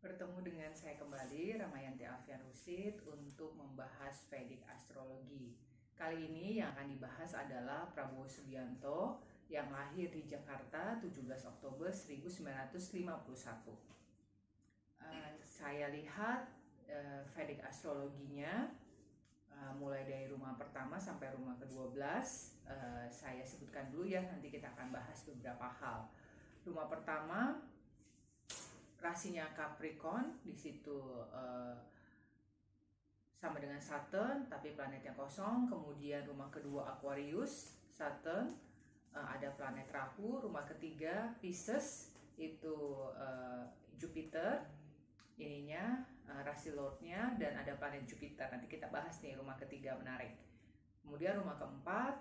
Bertemu dengan saya kembali, Ramayanti Alfian Rusid, untuk membahas Vedic Astrologi. Kali ini yang akan dibahas adalah Prabowo Subianto yang lahir di Jakarta 17 Oktober 1951. Saya lihat Vedic Astrologinya mulai dari rumah pertama sampai rumah ke-12. Saya sebutkan dulu ya, nanti kita akan bahas beberapa hal. Rumah pertama rasinya Capricorn, di situ sama dengan Saturn tapi planetnya kosong. Kemudian rumah kedua Aquarius, Saturn, ada planet Rahu. Rumah ketiga Pisces, itu Jupiter ininya, rasi lordnya, dan ada planet Jupiter. Nanti kita bahas nih rumah ketiga, menarik. Kemudian rumah keempat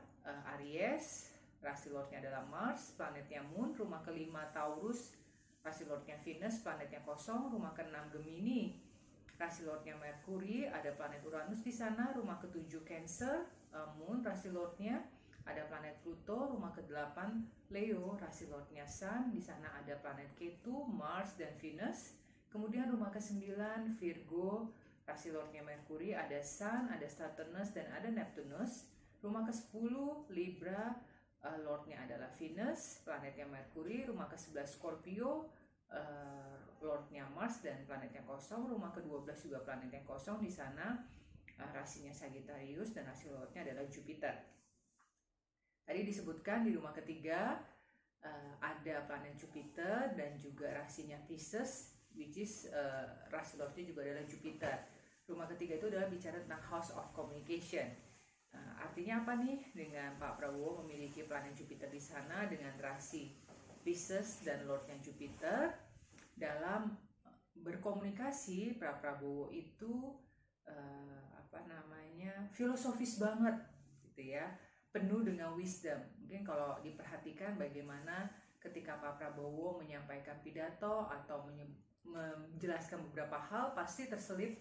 Aries, rasi lordnya adalah Mars, planetnya Moon. Rumah kelima Taurus, rasi lordnya Venus, planetnya kosong. Rumah ke-6 Gemini, rasi lordnya Mercury, ada planet Uranus di sana. Rumah ke-7 Cancer, Moon, rasi lordnya, ada planet Pluto. Rumah ke-8 Leo, rasi lordnya Sun, di sana ada planet Ketu, Mars, dan Venus. Kemudian rumah ke-9 Virgo, rasi lordnya Mercury, ada Sun, ada Saturnus, dan ada Neptunus. Rumah ke-10 Libra, lordnya adalah Venus, planetnya Mercury. Rumah ke-11 Scorpio, lordnya Mars, dan planetnya kosong. Rumah ke-12 juga planetnya kosong, di sana rasinya Sagittarius, dan rasi lordnya adalah Jupiter. Tadi disebutkan di rumah ketiga ada planet Jupiter dan juga rasinya Pisces, which is rasi lordnya juga adalah Jupiter. Rumah ketiga itu adalah bicara tentang House of Communication. Artinya apa nih dengan Pak Prabowo memiliki planet Jupiter di sana dengan rasi Pisces dan lordnya Jupiter? Dalam berkomunikasi, Pak Prabowo itu filosofis banget gitu ya, penuh dengan wisdom. Mungkin kalau diperhatikan bagaimana ketika Pak Prabowo menyampaikan pidato atau menjelaskan beberapa hal, pasti terselip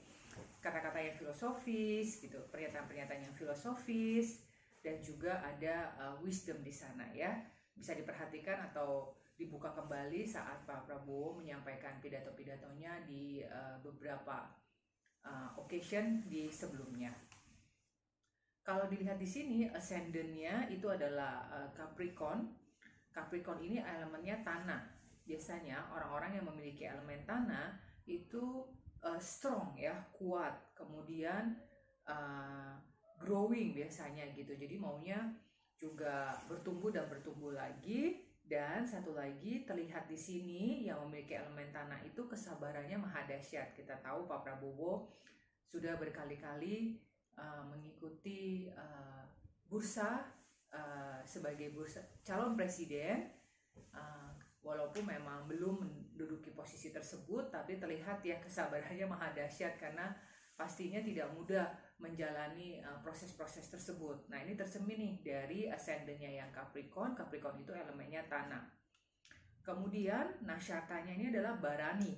kata-kata yang filosofis gitu, pernyataan-pernyataan yang filosofis, dan juga ada wisdom di sana ya. Bisa diperhatikan atau dibuka kembali saat Pak Prabowo menyampaikan pidato-pidatonya di beberapa occasion di sebelumnya. Kalau dilihat di sini, ascendantnya itu adalah Capricorn. Capricorn ini elemennya tanah. Biasanya orang-orang yang memiliki elemen tanah itu strong ya, kuat, kemudian growing biasanya gitu. Jadi maunya juga bertumbuh dan bertumbuh lagi. Dan satu lagi terlihat di sini, yang memiliki elemen tanah itu kesabarannya maha dahsyat. Kita tahu Pak Prabowo sudah berkali-kali mengikuti bursa sebagai bursa calon presiden, walaupun memang belum menduduki posisi tersebut, tapi terlihat ya kesabarannya maha dahsyat karena pastinya tidak mudah menjalani proses-proses tersebut. Nah, ini tercermin nih dari ascendannya yang Capricorn. Capricorn itu elemennya tanah. Kemudian nasyatanya ini adalah Barani.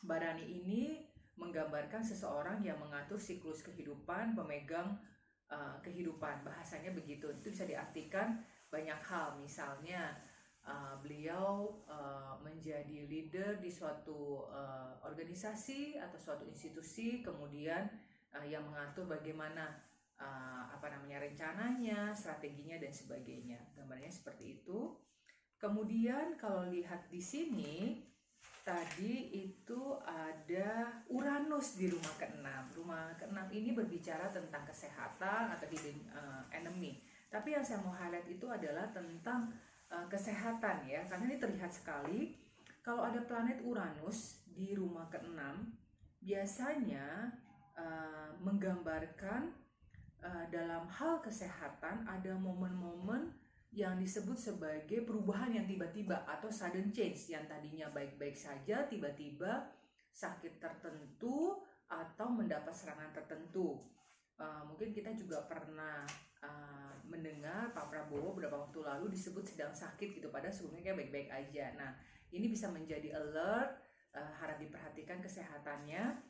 Barani ini menggambarkan seseorang yang mengatur siklus kehidupan, pemegang kehidupan. Bahasanya begitu. Itu bisa diartikan banyak hal. Misalnya beliau menjadi leader di suatu organisasi atau suatu institusi, kemudian yang mengatur bagaimana rencananya, strateginya, dan sebagainya. Gambarnya seperti itu. Kemudian kalau lihat di sini, tadi itu ada Uranus di rumah ke-6. Rumah ke-6 ini berbicara tentang kesehatan atau hidden enemy. Tapi yang saya mau highlight itu adalah tentang kesehatan ya, karena ini terlihat sekali kalau ada planet Uranus di rumah ke-6, biasanya menggambarkan dalam hal kesehatan ada momen-momen yang disebut sebagai perubahan yang tiba-tiba atau sudden change, yang tadinya baik-baik saja tiba-tiba sakit tertentu atau mendapat serangan tertentu. Mungkin kita juga pernah mendengar Pak Prabowo beberapa waktu lalu disebut sedang sakit gitu, padahal sebelumnya kayak baik-baik aja. Nah, ini bisa menjadi alert, harap diperhatikan kesehatannya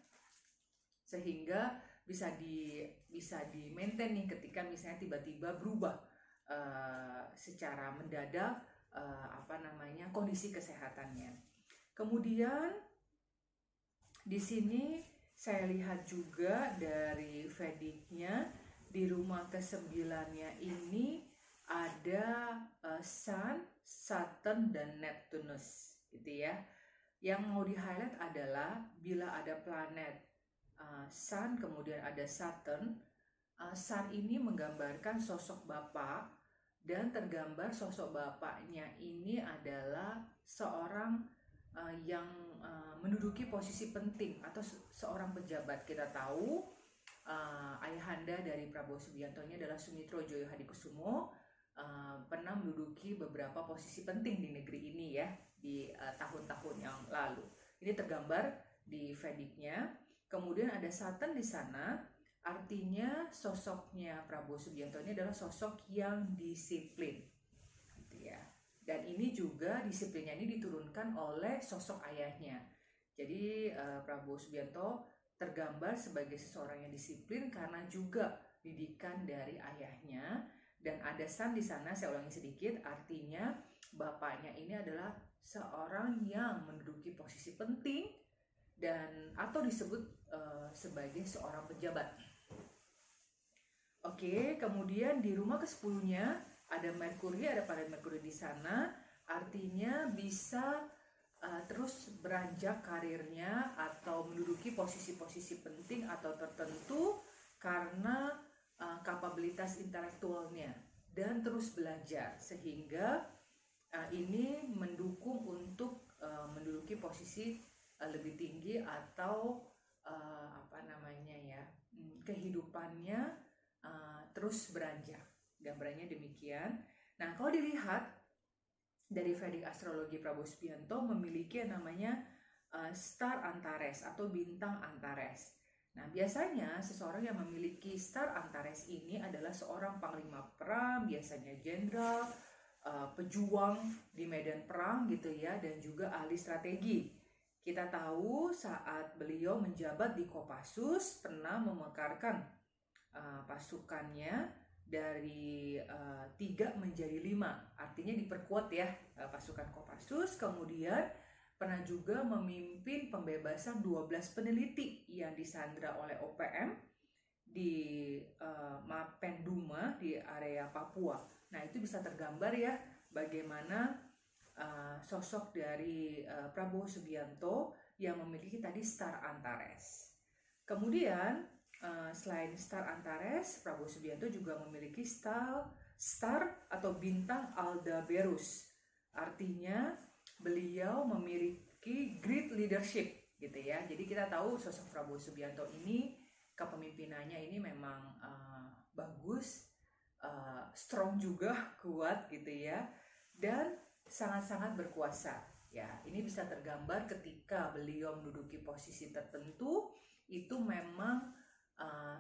sehingga bisa di maintain nih ketika misalnya tiba-tiba berubah secara mendadak kondisi kesehatannya. Kemudian Di sini saya lihat juga dari Vedicnya di rumah ke-9-nya ini ada Sun, Saturn, dan Neptunus gitu ya. Yang mau di-highlight adalah bila ada planet Sun kemudian ada Saturn. Sun ini menggambarkan sosok bapak, dan tergambar sosok bapaknya ini adalah seorang yang menduduki posisi penting atau seorang pejabat. Kita tahu ayahanda dari Prabowo Subianto ini adalah Sumitro Joyo Hadikusumo, pernah menduduki beberapa posisi penting di negeri ini ya di tahun-tahun yang lalu. Ini tergambar di Vedicnya. Kemudian ada Saturn di sana, artinya sosoknya Prabowo Subianto ini adalah sosok yang disiplin, gitu ya. Dan ini juga disiplinnya ini diturunkan oleh sosok ayahnya. Jadi Prabowo Subianto tergambar sebagai seseorang yang disiplin karena juga didikan dari ayahnya. Dan ada Sun di sana, saya ulangi sedikit, artinya bapaknya ini adalah seorang yang menduduki posisi penting dan atau disebut sebagai seorang pejabat. Oke, kemudian di rumah ke-10-nya ada Merkuri, ada planet Merkuri di sana, artinya bisa terus beranjak karirnya atau menduduki posisi-posisi penting atau tertentu karena kapabilitas intelektualnya dan terus belajar, sehingga ini mendukung untuk menduduki posisi lebih tinggi atau kehidupannya terus beranjak. Gambarannya demikian. Nah, kalau dilihat dari Vedic astrologi, Prabowo Subianto memiliki yang namanya star Antares atau bintang Antares. Nah, biasanya seseorang yang memiliki star Antares ini adalah seorang panglima perang, biasanya jenderal, pejuang di medan perang gitu ya, dan juga ahli strategi. Kita tahu saat beliau menjabat di Kopassus pernah memekarkan pasukannya dari 3 menjadi 5, artinya diperkuat ya pasukan Kopassus. Kemudian pernah juga memimpin pembebasan 12 peneliti yang disandra oleh OPM di Mapenduma di area Papua. Nah, itu bisa tergambar ya bagaimana sosok dari Prabowo Subianto yang memiliki tadi star Antares. Kemudian selain star Antares, Prabowo Subianto juga memiliki star atau bintang Aldebaran. Artinya beliau memiliki great leadership gitu ya. Jadi kita tahu sosok Prabowo Subianto ini kepemimpinannya ini memang bagus, strong juga, kuat gitu ya, dan sangat-sangat berkuasa. Ya, ini bisa tergambar ketika beliau menduduki posisi tertentu, itu memang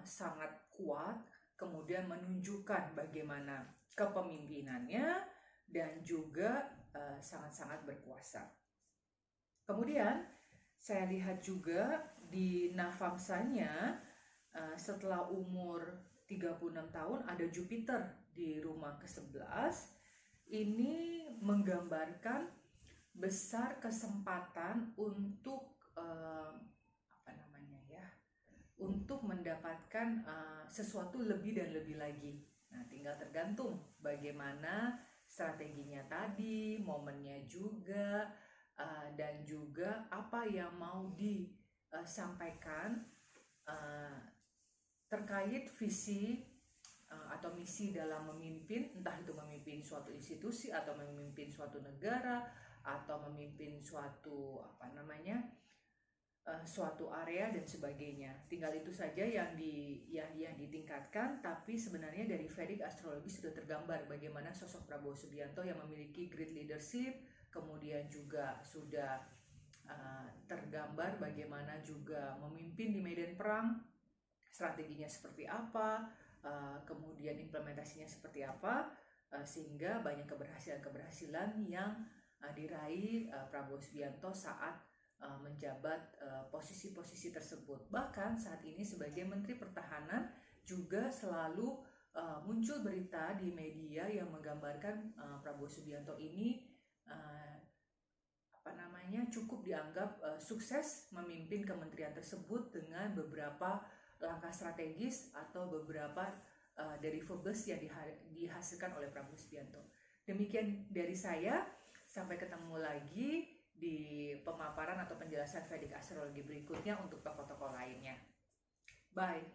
sangat kuat, kemudian menunjukkan bagaimana kepemimpinannya dan juga sangat-sangat berkuasa. Kemudian saya lihat juga di navamsanya setelah umur 36 tahun ada Jupiter di rumah ke-11. Ini menggambarkan besar kesempatan untuk untuk mendapatkan sesuatu lebih dan lebih lagi. Nah, tinggal tergantung bagaimana strateginya tadi, momennya juga, dan juga apa yang mau disampaikan terkait visi atau misi dalam memimpin, entah itu memimpin suatu institusi atau memimpin suatu negara atau memimpin suatu suatu area dan sebagainya. Tinggal itu saja yang ditingkatkan, tapi sebenarnya dari Vedic astrologi sudah tergambar bagaimana sosok Prabowo Subianto yang memiliki great leadership, kemudian juga sudah tergambar bagaimana juga memimpin di medan perang, strateginya seperti apa, kemudian implementasinya seperti apa, sehingga banyak keberhasilan yang diraih Prabowo Subianto saat menjabat posisi-posisi tersebut. Bahkan saat ini sebagai Menteri Pertahanan juga selalu muncul berita di media yang menggambarkan Prabowo Subianto ini istilahnya cukup dianggap sukses memimpin kementerian tersebut dengan beberapa langkah strategis atau beberapa deliverables yang dihasilkan oleh Prabowo Subianto. Demikian dari saya, sampai ketemu lagi di pemaparan atau penjelasan Vedic Astrologi berikutnya untuk tokoh-tokoh lainnya. Bye!